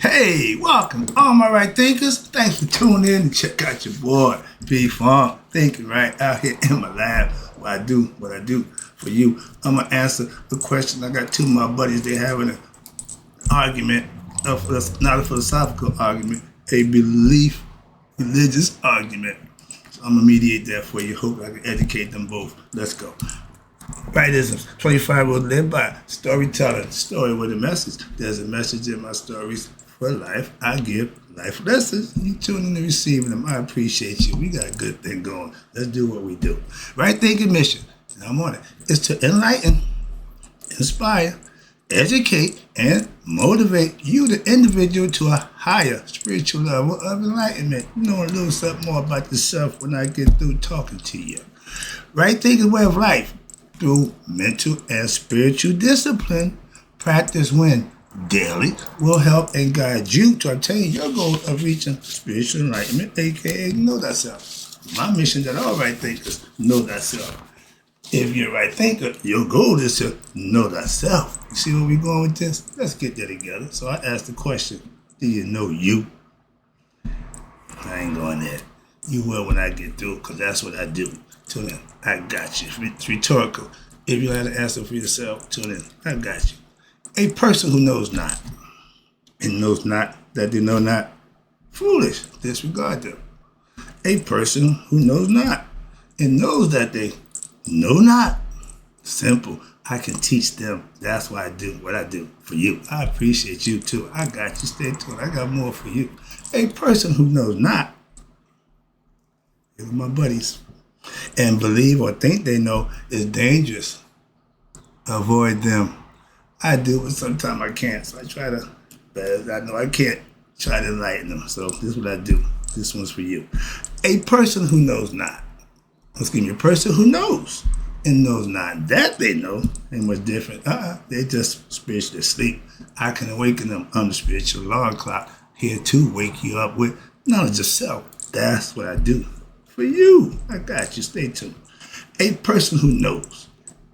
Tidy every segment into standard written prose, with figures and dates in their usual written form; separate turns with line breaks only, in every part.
Hey, welcome, all my right thinkers. Thanks for tuning in and check out your boy, B-Funk, thinking right out here in my lab. What I do for you. I'm going to answer the question. I got two of my buddies. They having an argument, not a philosophical argument, a belief, religious argument. So I'm going to mediate that for you. Hope I can educate them both. Let's go. Rightism, 25 will live by storytelling, story with a message. There's a message in my stories for life. I give life lessons. You tune in and receiving them. I appreciate you. We got a good thing going. Let's do what we do. Right thinking mission, and I'm on it, is to enlighten, inspire, educate, and motivate you, the individual, to a higher spiritual level of enlightenment. You know a little something more about yourself when I get through talking to you. Right thinking way of life through mental and spiritual discipline, practice when daily will help and guide you to attain your goal of reaching spiritual enlightenment, aka know thyself. My mission that all right thinkers know thyself. If you're a right thinker, your goal is to know thyself. You see where we're going with this? Let's get that together. So I asked the question, do you know you? I ain't going there. You will when I get through, because that's what I do. Tune in. I got you. It's rhetorical. If you had an answer for yourself, tune in. I got you. A person who knows not, and knows not that they know not, foolish, disregard them. A person who knows not, and knows that they know not, simple, I can teach them. That's why I do what I do for you. I appreciate you too. I got you. Stay tuned. I got more for you. A person who knows not, these are my buddies, and believe or think they know is dangerous. Avoid them. I do, but sometimes I can't. So I try to, but I know I can't, try to enlighten them. So this is what I do. This one's for you. A person who knows not. A person who knows and knows not that they know ain't much different. They just spiritually asleep. I can awaken them on the spiritual alarm clock here to wake you up with knowledge of self. That's what I do for you. I got you. Stay tuned. A person who knows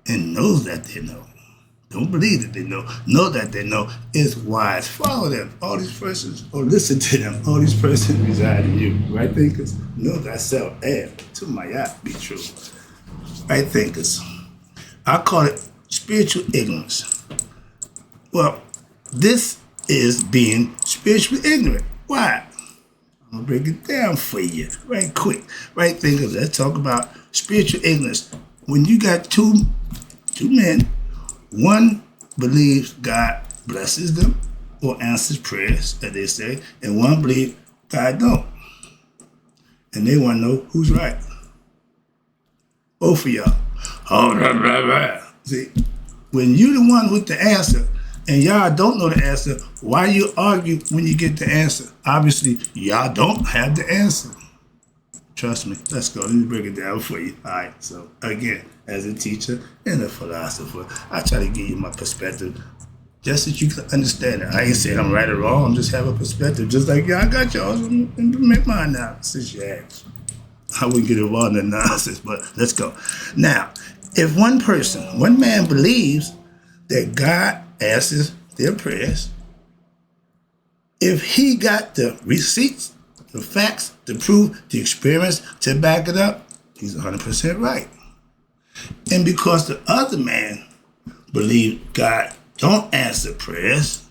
and knows that they know. Don't believe that they know that they know, is wise. Follow them. All these persons, or listen to them. All these persons reside in you. Right thinkers, know thyself, and to my yacht be true. Right thinkers. I call it spiritual ignorance. Well, this is being spiritually ignorant. Why? I'm going to break it down for you right quick. Right thinkers, let's talk about spiritual ignorance. When you got two men, one believes God blesses them or answers prayers, as they say, and one believes God don't. And they want to know who's right. Both of y'all. See, when you're the one with the answer and y'all don't know the answer, why you argue when you get the answer? Obviously, y'all don't have the answer. Trust me. Let's go. Let me break it down for you. All right. So, again, as a teacher and a philosopher, I try to give you my perspective just so you can understand it. I ain't saying I'm right or wrong. I'm just having a perspective. Just like, I got y'all. So implement mine now, since you asked. I wouldn't get involved in the nonsense, but let's go. Now, if one man believes that God answers their prayers, if he got the receipts, the facts, the proof, the experience to back it up, he's 100% right. And because the other man believed God don't answer prayers,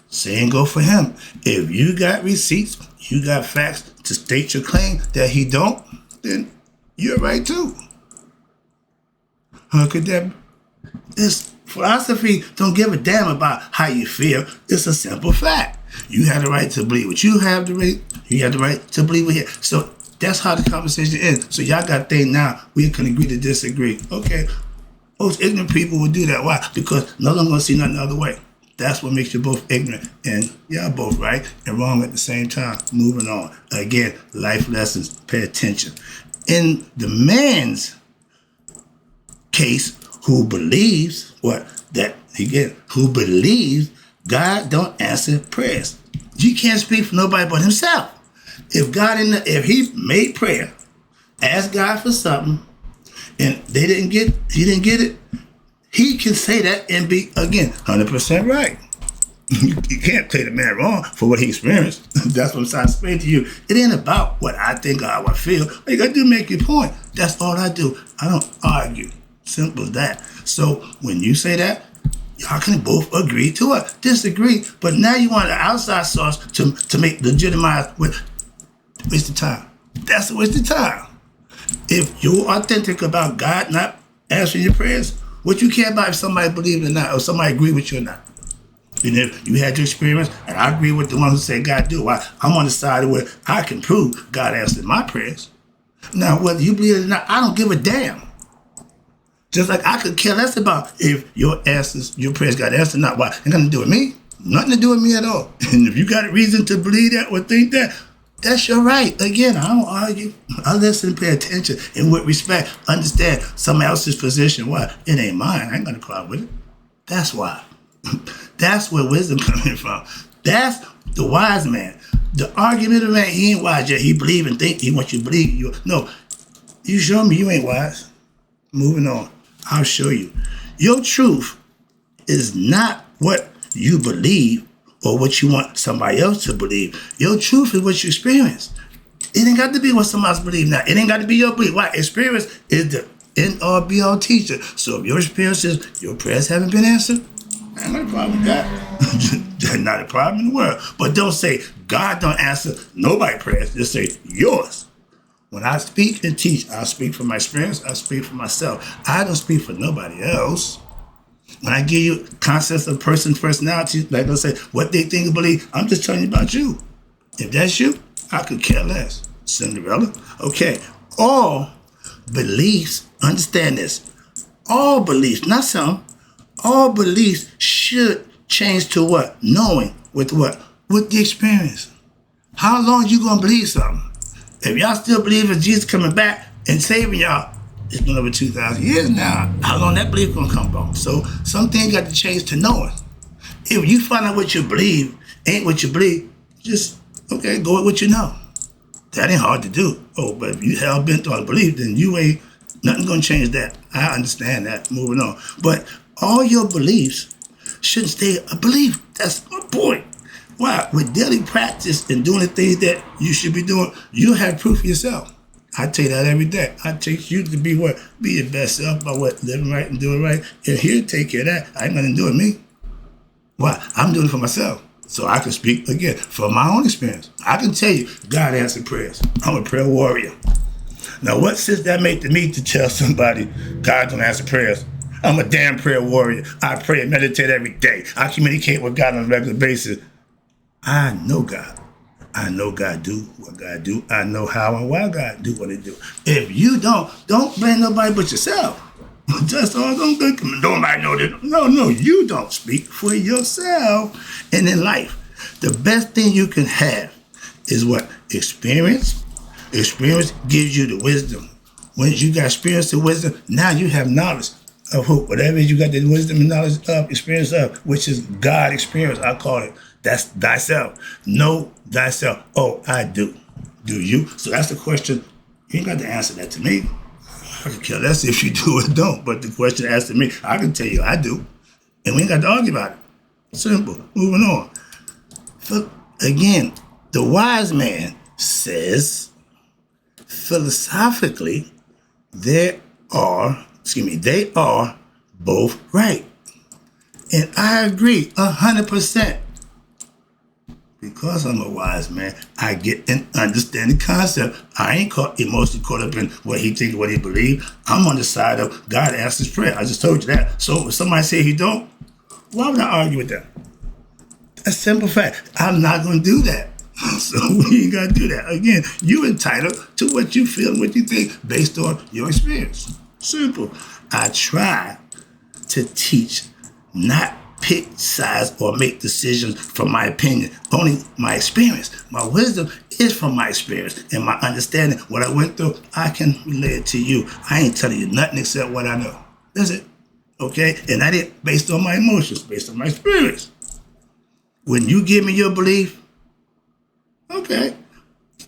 same go for him. If you got receipts, you got facts to state your claim that he don't, then you're right too. How could that be? This philosophy don't give a damn about how you feel. It's a simple fact. You have the right to believe what you have the right. You have the right to believe what here. So that's how the conversation ends. So y'all got to think now, we can agree to disagree. Okay, most ignorant people will do that. Why? Because none of them going to see nothing the other way. That's what makes you both ignorant. And y'all both right and wrong at the same time. Moving on. Again, life lessons. Pay attention. In the man's case, who believes who believes God don't answer prayers. You can't speak for nobody but himself. If he made prayer, asked God for something, and he didn't get it, he can say that and be, again, 100% right. You can't play the man wrong for what he experienced. That's what I'm trying to explain to you. It ain't about what I think or how I feel. All you got to do is make your point. That's all I do. I don't argue. Simple as that. So when you say that, y'all can both agree to it. Disagree, but now you want an outside source to make legitimize with waste of time. That's a waste of time. If you're authentic about God not answering your prayers, what you care about if somebody believes it or not, or somebody agree with you or not. And if you had your experience, and I agree with the one who said God do, I'm on the side of where I can prove God answered my prayers. Now, whether you believe it or not, I don't give a damn. Just like I could care less about if your prayers got answered or not. Why? Ain't nothing to do with me. Nothing to do with me at all. And if you got a reason to believe that or think that, that's your right. Again, I don't argue. I listen, pay attention, and with respect, understand somebody else's position. Why? It ain't mine. I ain't gonna cry with it. That's why. That's where wisdom coming from. That's the wise man. The argumentative man, he ain't wise yet. He believe and think he wants you to believe you. No, you show me you ain't wise. Moving on. I'll show you. Your truth is not what you believe or what you want somebody else to believe. Your truth is what you experience. It ain't got to be what somebody else believes now. It ain't got to be your belief. Why? Experience is the end all be all teacher. So if your experience is your prayers haven't been answered, I ain't got a problem with that. Not a problem in the world. But don't say God don't answer nobody's prayers. Just say yours. When I speak and teach, I speak from my experience. I speak for myself. I don't speak for nobody else. When I give you concepts of person's personality, like let's say what they think and believe, I'm just telling you about you. If that's you, I could care less. Cinderella. Okay. All beliefs, understand this. All beliefs, not some. All beliefs should change to what? Knowing with what? With the experience. How long you gonna believe something? If y'all still believe in Jesus coming back and saving y'all, it's been over 2,000 years now. How long that belief gonna come from? So some things got to change to knowing. If you find out what you believe ain't what you believe, just, okay, go with what you know. That ain't hard to do. Oh, but if you hell bent on belief, then you ain't, nothing gonna change that. I understand that, moving on. But all your beliefs shouldn't stay a belief. That's my point. Why? With daily practice and doing the things that you should be doing, you have proof for yourself. I tell you that every day. I take you to be what? Be your best self by what? Living right and doing right. And he'll take care of that. I ain't nothing to do with me. Why? I'm doing it for myself. So I can speak, again, from my own experience. I can tell you, God answered prayers. I'm a prayer warrior. Now, what sense that make to me to tell somebody, God don't answer prayers? I'm a damn prayer warrior. I pray and meditate every day. I communicate with God on a regular basis. I know God. I know God do what God do. I know how and why God do what he do. If you don't blame nobody but yourself. Just all don't think nobody know that. No, you don't speak for yourself. And in life, the best thing you can have is what? Experience. Experience gives you the wisdom. Once you got experience and wisdom, now you have knowledge of who, whatever you got the wisdom and knowledge of, experience of, which is God experience, I call it. That's thyself. Know thyself. Oh, I do. Do you? So that's the question. You ain't got to answer that to me. I can care less if you do or don't. But the question asked to me, I can tell you I do. And we ain't got to argue about it. Simple. Moving on. So, again, the wise man says, philosophically, they are both right. And I agree 100%. Because I'm a wise man, I get and understand the concept. I ain't emotionally caught up in what he think, what he believe. I'm on the side of God answers prayer. I just told you that. So if somebody say he don't, why would I argue with them? That's a simple fact. I'm not going to do that. So we ain't got to do that. Again, you entitled to what you feel and what you think based on your experience. Simple. I try to teach, not pick sides or make decisions from my opinion, only my experience. My wisdom is from my experience and my understanding. What I went through, I can relate it to you. I ain't telling you nothing except what I know. That's it. Okay? And I did based on my emotions, based on my experience. When you give me your belief, okay,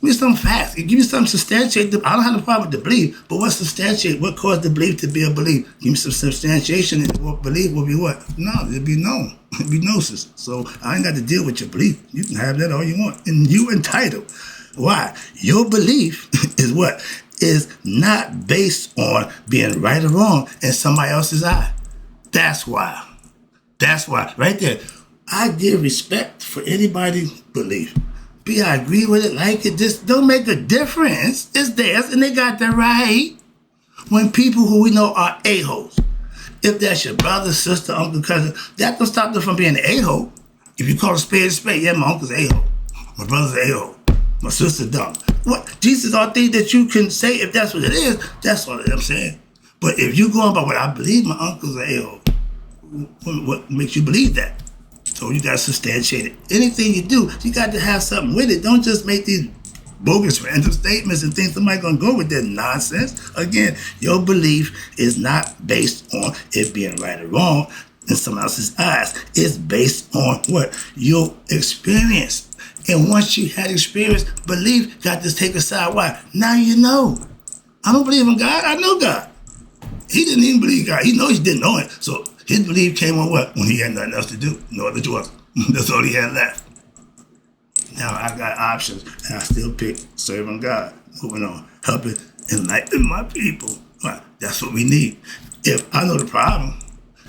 Give me some facts. Give me something to substantiate. I don't have a problem with the belief, but what substantiate? What caused the belief to be a belief? Give me some substantiation, and what belief will be what? No, it'll be known. It'll be gnosis. So I ain't got to deal with your belief. You can have that all you want, and you entitled. Why? Your belief is what? Is not based on being right or wrong in somebody else's eye. That's why. That's why. Right there. I give respect for anybody's belief. Be I agree with it, like it, just don't make a difference. It's theirs and they got the right. When people who we know are a-holes, if that's your brother, sister, uncle, cousin, that don't stop them from being an a-hole. If you call a spade, yeah, my uncle's a-hole. My brother's a a-hole. My sister's dumb. What? Jesus are things that you can say if that's what it is. That's all I'm saying. But if you going by what I believe, my uncle's a a-hole, what makes you believe that? So you got to substantiate it. Anything you do, you got to have something with it. Don't just make these bogus random statements and think somebody's going to go with that nonsense. Again, your belief is not based on it being right or wrong in someone else's eyes. It's based on what? Your experience. And once you had experience, belief got to take a side. Why? Now you know. I don't believe in God. I know God. He didn't even believe God. He knows he didn't know it. So his belief came on what? When he had nothing else to do. No other choice. That's all he had left. Now I got options, and I still pick serving God. Moving on. Helping enlighten my people. Right. That's what we need. If I know the problem,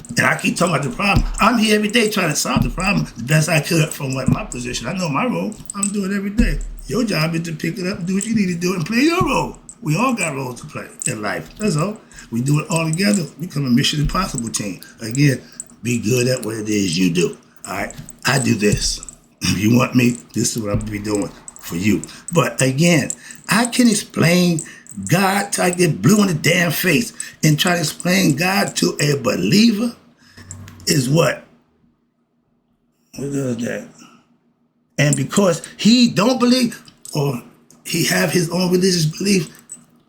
and I keep talking about the problem, I'm here every day trying to solve the problem the best I could from what my position. I know my role. I'm doing it every day. Your job is to pick it up and do what you need to do and play your role. We all got roles to play in life. That's all. We do it all together. We become a Mission Impossible team. Again, be good at what it is you do. All right? I do this. If you want me, this is what I'm going to be doing for you. But again, I can explain God till I get blue in the damn face and try to explain God to a believer is what? What is that? And because he don't believe or he have his own religious belief,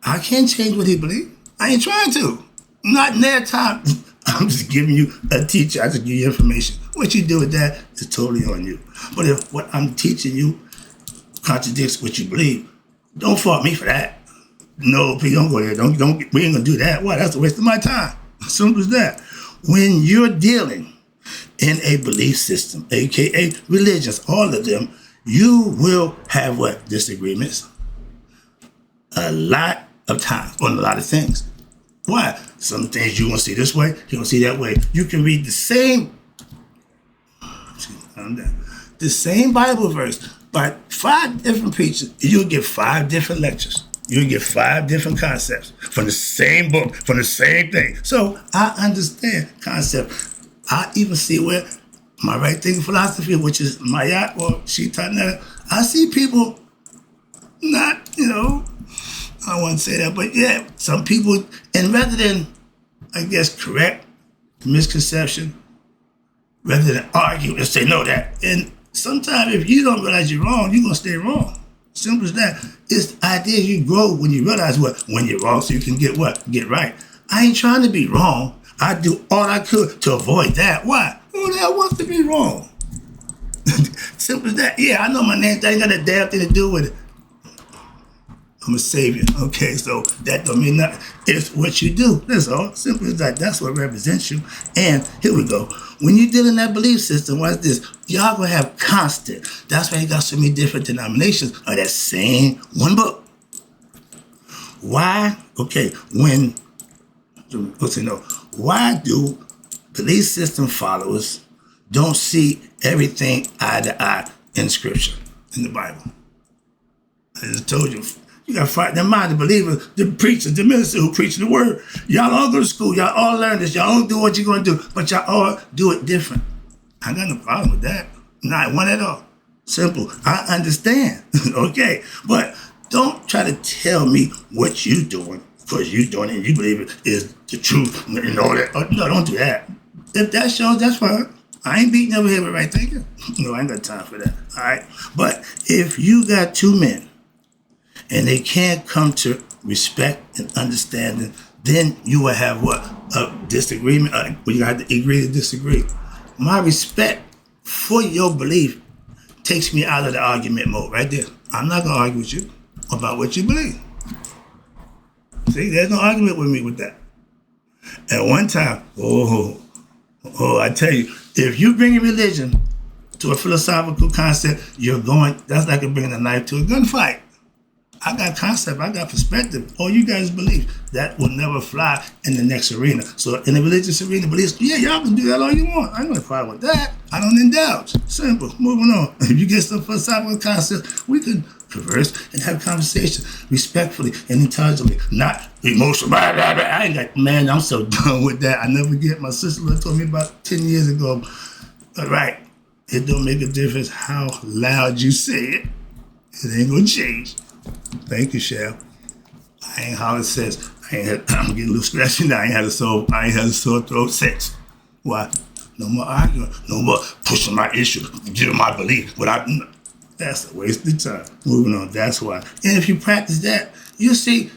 I can't change what he believes. I ain't trying to. Not in that time. I'm just giving you a teacher. I just give you information. What you do with that is totally on you. But if what I'm teaching you contradicts what you believe, don't fault me for that. No, please don't go there. Don't. We ain't gonna do that. Why? That's a waste of my time. Simple as that. When you're dealing in a belief system, aka religions, all of them, you will have what? Disagreements. A lot of times on a lot of things. Why? Some things you want to see this way, you want to see that way. You can read the same Bible verse by 5 different preachers. You'll get 5 different lectures. You'll get 5 different concepts from the same book, from the same thing. So I understand concept. I even see where my right thinking philosophy, which is Mayat or Shitanetta, I see people not, I don't want to say that, but yeah, some people, and rather than, I guess, correct the misconception, rather than argue and say, no, that. And sometimes if you don't realize you're wrong, you're going to stay wrong. Simple as that. It's the idea you grow when you realize when you're wrong so you can get what? Get right. I ain't trying to be wrong. I do all I could to avoid that. Why? Who the hell wants to be wrong? Simple as that. Yeah, I know my name. That ain't got a damn thing to do with it. I'm a savior. Okay, so that don't mean nothing. It's what you do. That's all. Simple as that. That's what represents you. And here we go. When you deal in that belief system, watch this. Y'all gonna have constant. That's why you got so many different denominations of that same one book. Why? Okay, why do belief system followers don't see everything eye to eye in Scripture, in the Bible? I just told you. You got to fight their mind, the believers, the preachers, the ministers who preach the word. Y'all all go to school. Y'all all learn this. Y'all all do what you're going to do. But y'all all do it different. I got no problem with that. Not one at all. Simple. I understand. Okay. But don't try to tell me what you're doing because you're doing it and you believe it is the truth and all that. No, don't do that. If that shows, that's fine. I ain't beating over here with right thinking. No, I ain't got time for that. All right. But if you got 2 men, and they can't come to respect and understanding, then you will have what? A disagreement. You have to agree to disagree. My respect for your belief takes me out of the argument mode right there. I'm not going to argue with you about what you believe. See, there's no argument with me with that. At one time, I tell you, if you bring a religion to a philosophical concept, that's like bringing a knife to a gunfight. I got concept, I got perspective. All you guys believe, that will never fly in the next arena. So in the religious arena, beliefs, yeah, y'all can do that all you want. I ain't no problem with that. I don't indulge. Simple. Moving on. If you get some philosophical concepts, we can converse and have conversation respectfully and intelligently, not emotional. I ain't got, man, I'm so done with that. I never get, my sister told me about 10 years ago, all right, it don't make a difference how loud you say it. It ain't gonna change. Thank you, Shell. I ain't how it says. I'm getting a little scratchy now. I ain't had a sore throat since. Why? No more arguing. No more pushing my issue, giving my belief. That's a waste of time. Moving on. That's why. And if you practice that, you'll see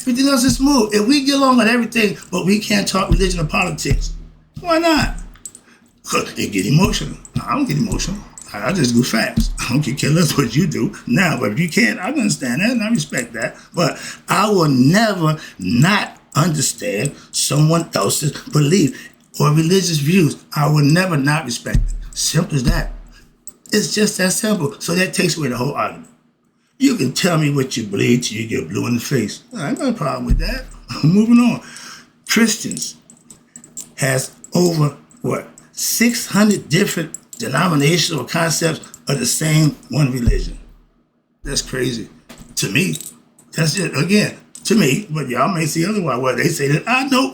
everything else is smooth. If we get along on everything, but we can't talk religion or politics, why not? Because it get emotional. I don't get emotional. I just go fast. I don't care less what you do now, but if you can't, I understand that and I respect that. But I will never not understand someone else's belief or religious views. I will never not respect it. Simple as that. It's just that simple. So that takes away the whole argument. You can tell me what you believe till you get blue in the face. I ain't got a problem with that. Moving on. Christians has over, 600 different denominations or concepts of the same one religion. That's crazy. To me, that's just, again, to me, but y'all may see otherwise. Well, they say that, I know.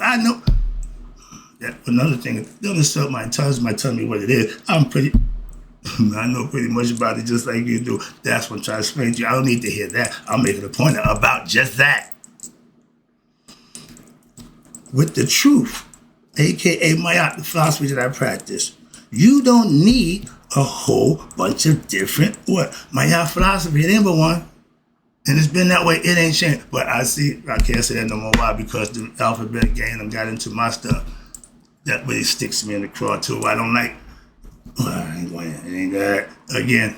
That, another thing, don't insult my intelligence by telling me what it is. I know pretty much about it just like you do. That's what I'm trying to explain to you. I don't need to hear that. I'm making a point about just that. With the truth, aka my philosophy that I practice, you don't need a whole bunch of different my philosophy. It ain't but one. And it's been that way. It ain't changed. But I can't say that no more. Why? Because the alphabet game got into my stuff. That really sticks me in the craw too. I don't like. I ain't going. It ain't that. Again,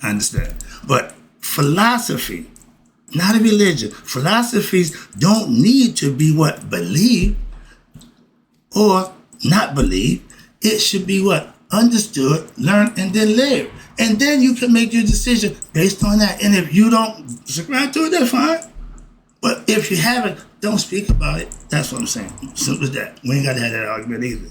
I understand. But philosophy, not a religion. Philosophies don't need to be believed or not believed. It should be understood, learned, and then lived. And then you can make your decision based on that. And if you don't subscribe to it, that's fine. But if you haven't, don't speak about it. That's what I'm saying. Simple as that. We ain't got to have that argument either.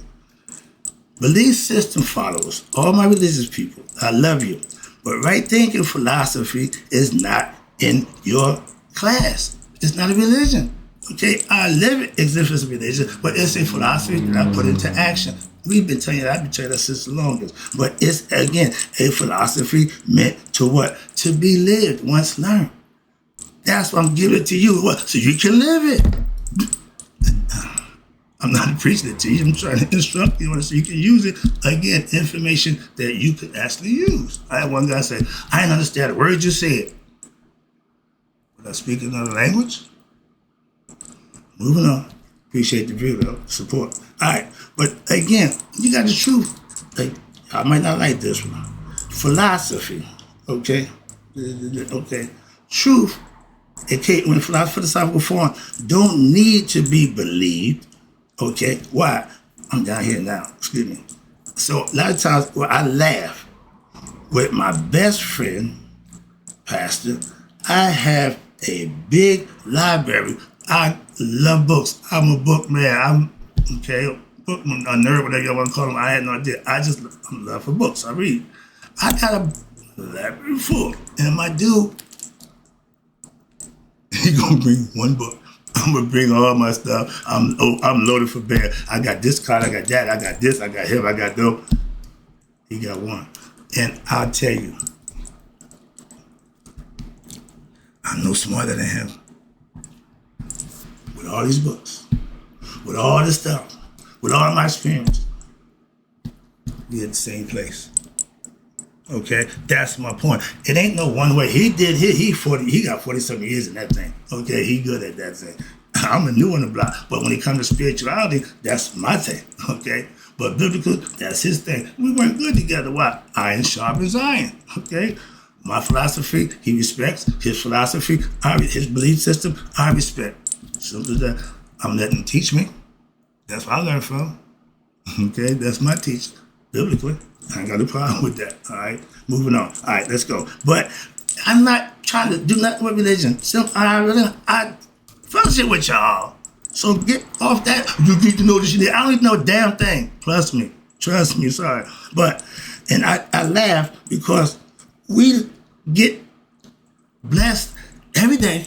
Belief system followers, all my religious people, I love you. But right thinking philosophy is not in your class. It's not a religion. Okay, I live it as if it's a religion, but it's a philosophy that I put into action. I've been telling you that since the longest. But it's, again, a philosophy meant to To be lived once learned. That's why I'm giving it to you. So you can live it. I'm not preaching it to you. I'm trying to instruct you so you can use it. Again, information that you could actually use. I had one guy say, I didn't understand a word you said. But I speak another language? Moving on. Appreciate the view, though. Support. All right. But again, you got the truth. I might not like this one. Philosophy. Okay? Okay. Truth. Okay. When philosophical form don't need to be believed. Okay? Why? I'm down here now. Excuse me. So a lot of times I laugh with my best friend, Pastor. I have a big library. I love books. I'm a book man. I'm book a nerd, whatever you want to call them. I had no idea. I'm love for books. I read. I got a library full, and my dude, he gonna bring one book. I'm gonna bring all my stuff. I'm loaded for bear. I got this card. I got that. I got this. I got him. I got dope. He got one, and I'll tell you, I'm no smarter than him. With all these books, with all this stuff, with all my experience, we at the same place. Okay, that's my point. It ain't no one way. He did he got 40-something years in that thing. Okay, he good at that thing. I'm a new on the block, but when it comes to spirituality, that's my thing. Okay, But biblical, that's his thing. We weren't good together. Why? Iron sharpens iron. Okay? My philosophy, he respects. His philosophy, his belief system, I respect. Simple as that. I'm letting him teach me. That's what I learned from. Okay? That's my teaching. Biblically. I ain't got a problem with that. All right? Moving on. All right, let's go. But I'm not trying to do nothing with religion. I fellowship with y'all. So get off that. You need to know this. I don't even know a damn thing. Trust me, sorry. But, and I laugh because we get blessed every day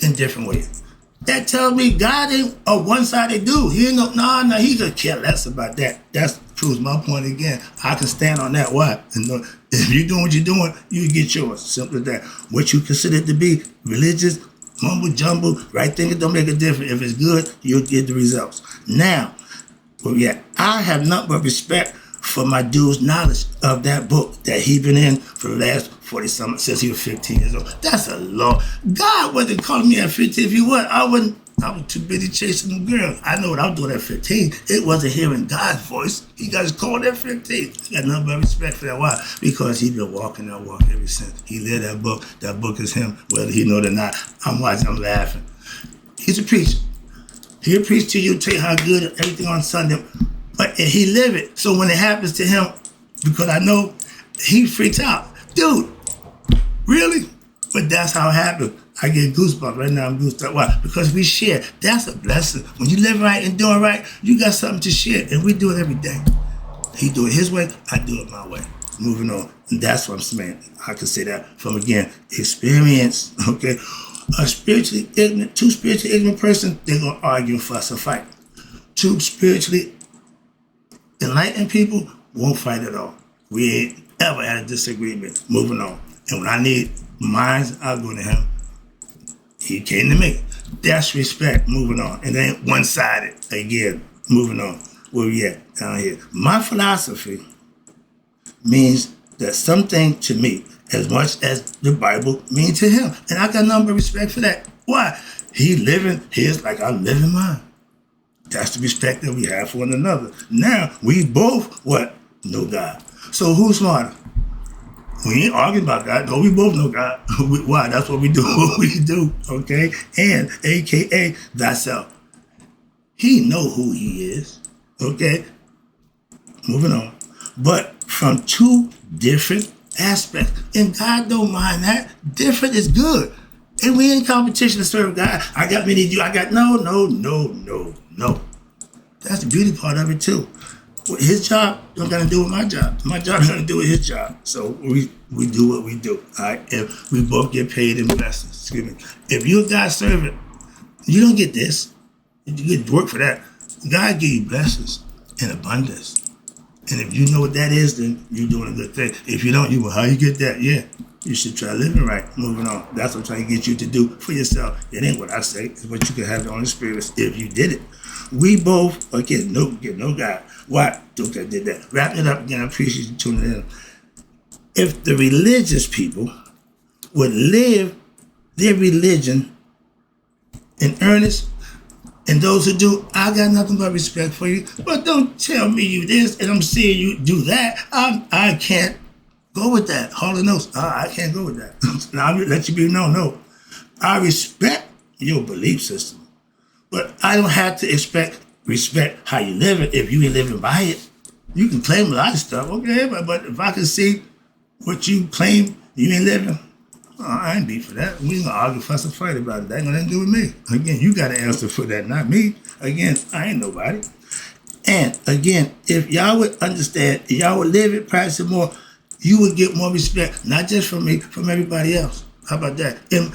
in different ways. That tells me God ain't a one-sided dude. He ain't no, he could care less about that. That proves my point again. I can stand on that. Why? And if you're doing what you're doing, you get yours. Simple as that. What you consider to be religious, mumble jumble, right thinking don't make a difference. If it's good, you'll get the results. Now, I have nothing but respect for my dude's knowledge of that book that he been in for the last 40-something, since he was 15 years old. That's a long. God wasn't calling me at 15. If he was, I was too busy chasing them girls. I know what I was doing at 15. It wasn't hearing God's voice. He got his call at 15. I got nothing but respect for that. Why? Because he's been walking that walk ever since. He lived that book. That book is him, whether he know it or not. I'm watching, I'm laughing. He's a preacher. He'll preach to you, tell you how good everything on Sunday. But he live it. So when it happens to him, because I know he freaks out. Dude, really? But that's how it happened. I get goosebumps. Right now I'm goosed up. Why? Because we share. That's a blessing. When you live right and doing right, you got something to share. And we do it every day. He do it his way, I do it my way. Moving on. And that's what I'm saying. I can say that from, again, experience. Okay? Two spiritually ignorant person, they're going to argue and fuss and fight. Two spiritually enlightened people won't fight at all. We ain't ever had a disagreement. Moving on. And when I need minds, I'll go to him. He came to me. That's respect. Moving on. And it ain't one-sided. Again, moving on. Where we at? Down here. My philosophy means that something to me as much as the Bible means to him. And I got nothing but respect for that. Why? He living his like I'm living mine. That's the respect that we have for one another. Now, we both, know God. So who's smarter? We ain't arguing about God. No, we both know God. Why? That's what we do. What we do, okay? And AKA thyself. He know who he is, okay? Moving on. But from two different aspects. And God don't mind that. Different is good. And we ain't competition to serve God. I got many of you. I got no. That's the beauty part of it too. His job don't got to do with my job. My job got to do with his job. So we do what we do. All right. If we both get paid in blessings. Excuse me. If you're a God servant, you don't get this. You get work for that. God give you blessings in abundance. And if you know what that is, then you're doing a good thing. If you don't, how you get that? Yeah. You should try living right. Moving on. That's what I'm trying to get you to do for yourself. It ain't what I say. It's what you can have on experience if you did it. We both, get no God. Why? Okay, did that. Wrapping it up again, I appreciate you tuning in. If the religious people would live their religion in earnest, and those who do, I got nothing but respect for you. But don't tell me you this and I'm seeing you do that. I can't go with that. Hard knows. I can't go with that. Now I'll let you be no. I respect your belief system. But I don't have to respect how you live it if you ain't living by it. You can claim a lot of stuff, okay? But if I can see what you claim you ain't living, I ain't beat for that. We ain't gonna argue, fuss, and fight about it. That ain't gonna do with me. Again, you got to answer for that, not me. Again, I ain't nobody. And again, if y'all would understand, if y'all would live it, practice it more, you would get more respect, not just from me, from everybody else. How about that? And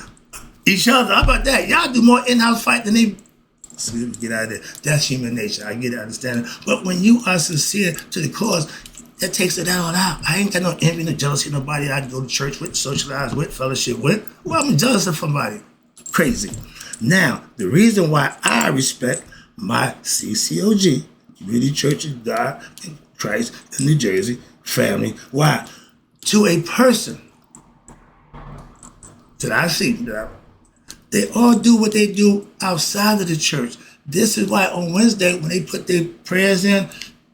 each other, how about that? Y'all do more in-house fight than they. Get out of there. That's human nature. I get it, I understand it. But when you are sincere to the cause, that takes it all out. I ain't got no envy, no jealousy, nobody I go to church with, socialize with, fellowship with. Well, I'm jealous of somebody. Crazy. Now, the reason why I respect my CCOG, Community Church of God in Christ in New Jersey, family, why? To a person that I see, they all do what they do outside of the church. This is why on Wednesday, when they put their prayers in,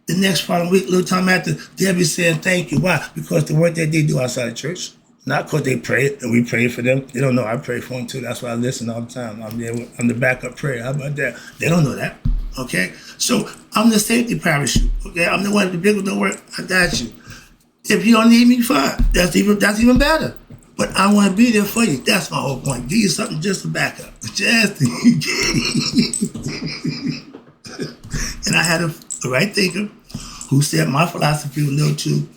The next following week, a little time after, they'll be saying thank you. Why? Because the work that they do outside the church. Not because they pray and we pray for them. They don't know I pray for them too. That's why I listen all the time. I'm the backup prayer. How about that? They don't know that. Okay? So I'm the safety parachute. Okay? I'm the one, the big one don't work. I got you. If you don't need me, fine. That's even better. But I want to be there for you. That's my whole point. Give you something just to back up. Just And I had a right thinker who said my philosophy was a little too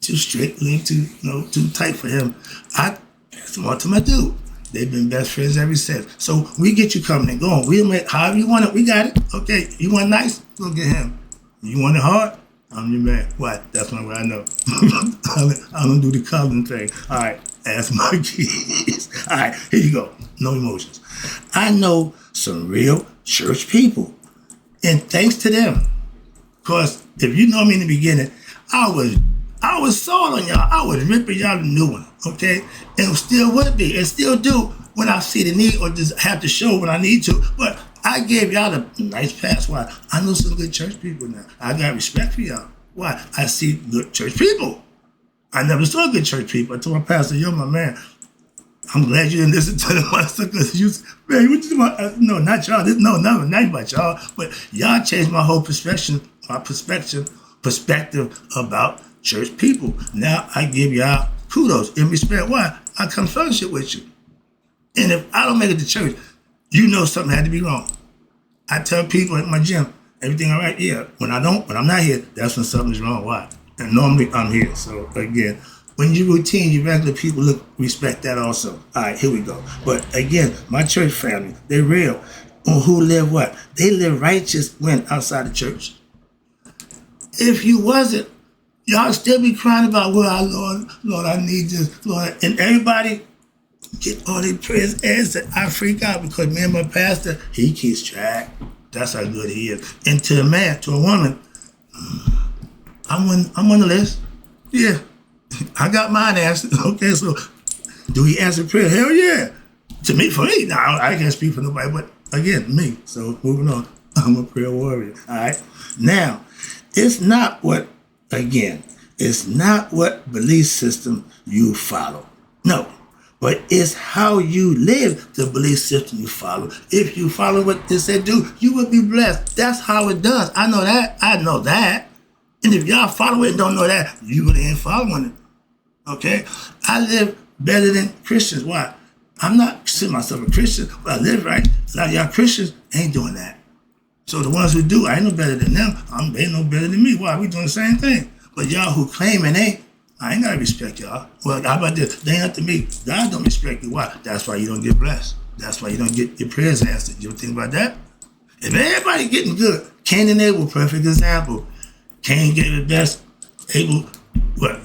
strict, a little too tight for him. I passed him on to my dude. They've been best friends ever since. So we get you coming and going. We'll make however you want it. We got it. Okay. You want nice? Go get him. You want it hard? I'm your man. Why? That's one way I know. I don't do the coloring thing. All right. Ask my kids. All right. Here you go. No emotions. I know some real church people. And thanks to them. Because if you know me in the beginning, I was sold on y'all. I was ripping y'all a new one, okay? And still would be, and still do when I see the need or just have to show when I need to. But I gave y'all a nice pass. Why? I know some good church people now. I got respect for y'all. Why? I see good church people. I never saw good church people. I told my pastor, you're my man. I'm glad you didn't listen to them because you, man, what you doing? No, not y'all. No, not about y'all. But y'all changed my whole perspective about church people. Now I give y'all kudos in respect. Why? I come fellowship with you. And if I don't make it to church, you know something had to be wrong. I tell people at my gym, everything all right? Yeah. When I'm not here, that's when something's wrong. Why? And normally I'm here. So again, when you routine, your regular people respect that also. All right, here we go. But again, my church family, they're real. Who live what? They live righteous when outside the church. If you wasn't, y'all still be crying about, well, Lord, I need this, Lord. And everybody get all their prayers answered. I freak out because me and my pastor, he keeps track. That's how good he is. And to a man, to a woman, I'm on the list. Yeah. I got mine answered. Okay, so do he answer prayer? Hell yeah. For me. Now, I can't speak for nobody, but again, me. So moving on. I'm a prayer warrior. All right. Now, it's not what belief system you follow. No. But it's how you live the belief system you follow. If you follow what they said do, you will be blessed. That's how it does. I know that. And if y'all follow it and don't know that, you really ain't following it. Okay? I live better than Christians. Why? I'm not considering myself a Christian, but I live right. A lot of y'all Christians ain't doing that. So the ones who do, I ain't no better than them. They ain't no better than me. Why? We doing the same thing. But y'all who claim and ain't, I ain't gotta respect y'all. Well, how about this? They ain't up to me. God don't respect you. Why? That's why you don't get blessed. That's why you don't get your prayers answered. You ever think about that? If everybody getting good, Cain and Abel, perfect example. Cain gave the best. Abel, what?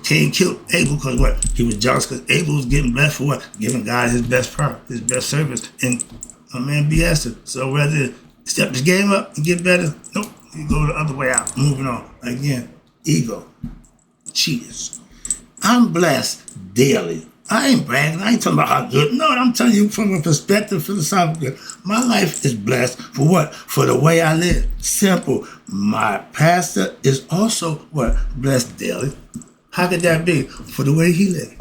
Cain killed Abel because what? He was jealous because Abel was getting blessed for what? Giving God his best part, his best service. And my man BS it. So rather step his game up and get better, nope, you go the other way out. Moving on. Again, ego. Cheaters. I'm blessed daily. I ain't bragging. I ain't talking about how good. No, I'm telling you from a perspective, philosophical. My life is blessed for what? For the way I live. Simple. My pastor is also what? Blessed daily. How could that be? For the way he lived.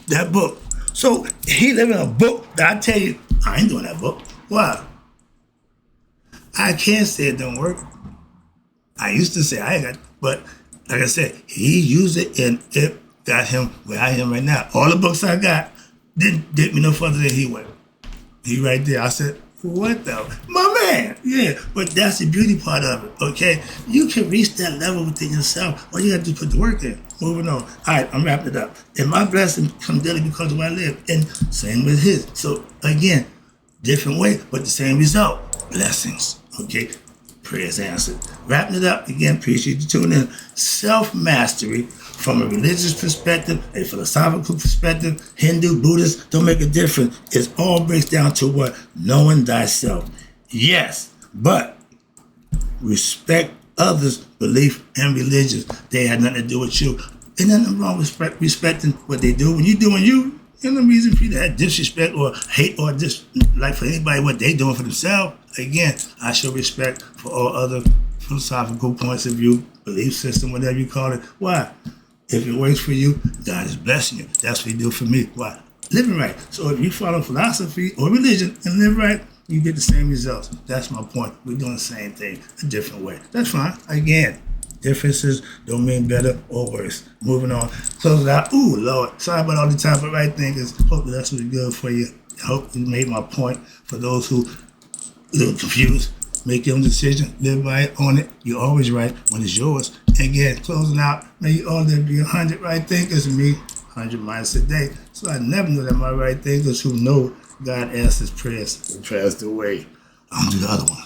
That book. So he lived in a book that I tell you, I ain't doing that book. Why? I can't say it don't work. I used to say I ain't got, but like I said, he used it and it got him where I am right now. All the books I got didn't get me no further than he went. He right there. I said, what the? My man. Yeah, but that's the beauty part of it, okay? You can reach that level within yourself. All you got to do is put the work in. Moving on. All right, I'm wrapping it up. And my blessing comes daily because of where I live. And same with his. So, again, different way, but the same result. Blessings, okay? Prayers answered. Wrapping it up, again, appreciate you tuning in. Self-mastery from a religious perspective, a philosophical perspective, Hindu, Buddhist, don't make a difference. It all breaks down to what? Knowing thyself. Yes, but respect others' belief and religions. They had nothing to do with you. Ain't nothing wrong with respecting what they do. When you doing you, there's no reason for you to have disrespect or hate or dislike for anybody what they doing for themselves. Again, I show respect for all other philosophical points of view, belief system, whatever you call it. Why? If it works for you, God is blessing you. That's what He do for me. Why? Living right. So if you follow philosophy or religion and live right, you get the same results. That's my point. We're doing the same thing a different way. That's fine. Again, differences don't mean better or worse. Moving on. Close it out. Ooh, Lord. Sorry about all the time, but right thinkers. Hope that's what's good for you. I hope you made my point. For those who a little confused, make your own decision. Live right on it. You're always right when it's yours. And again, closing out. May you all live be 100 right thinkers and me 100 minds a day. So I never knew that my right thinkers who know God answers prayers and passed away. I'll do the other one.